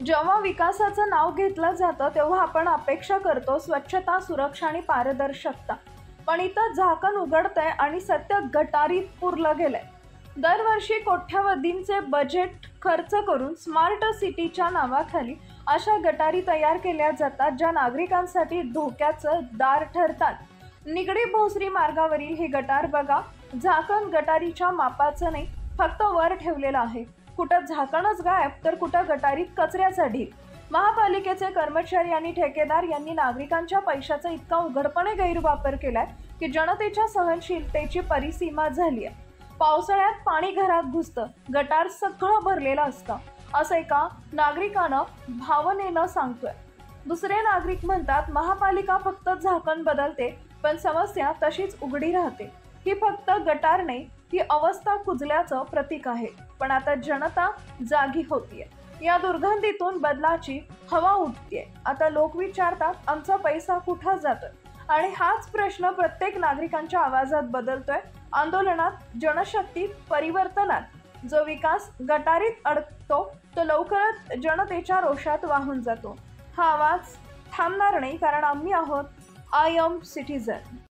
जेव्हा विकासाचं नाव घेतलं जातं तेव्हा आपण अपेक्षा करतो स्वच्छता, सुरक्षा आणि पारदर्शकता. पण इथं झाकण उघडतंय आणि सत्य गटारीत पुरलं गेलंय. दरवर्षी कोट्यावधींचे बजेट खर्च करून स्मार्ट सिटीच्या नावाखाली अशा गटारी तयार केल्या जातात ज्या नागरिकांसाठी धोक्याचं दार ठरतात. निगडी भोसरी मार्गावरील हे गटार बघा. झाकण गटारीच्या मापाचं नाही, फक्त वर ठेवलेलं आहे. कुठं झाकणच गायब तर कुठं गटारीत कचऱ्याचा ढीग. महापालिकेचे कर्मचारी आणि ठेकेदार यांनी नागरिकांच्या पैशाचा इतका उघडपणे गैरवापर केलाय की जनतेच्या सहनशीलतेची परिसीमा झाली आहे. पावसाळ्यात पाणी घरात घुसतं, गटार सगळं भरलेलं असतं, असं एका नागरिकानं भावनेनं सांगतोय. दुसरे नागरिक म्हणतात महापालिका फक्त झाकण बदलते पण समस्या तशीच उघडी राहते. ही फक्त गटार नाही, ही अवस्था कुजल्याचं प्रतीक आहे. पण आता जनता जागी होतीये. या दुर्गंधीतून बदलाची हवा उठतीये. आता लोक विचारतात आमचा पैसा कुठं जातोय, आणि हाच प्रश्न प्रत्येक नागरिकांच्या आवाजात बदलतोय. आंदोलनात, जनशक्ती, परिवर्तनात. जो विकास गटारीत अडकतो तो लवकरच जनतेच्या रोषात वाहून जातो. हा आवाज थांबणार नाही, कारण आम्ही आहोत आय एम सिटीजन.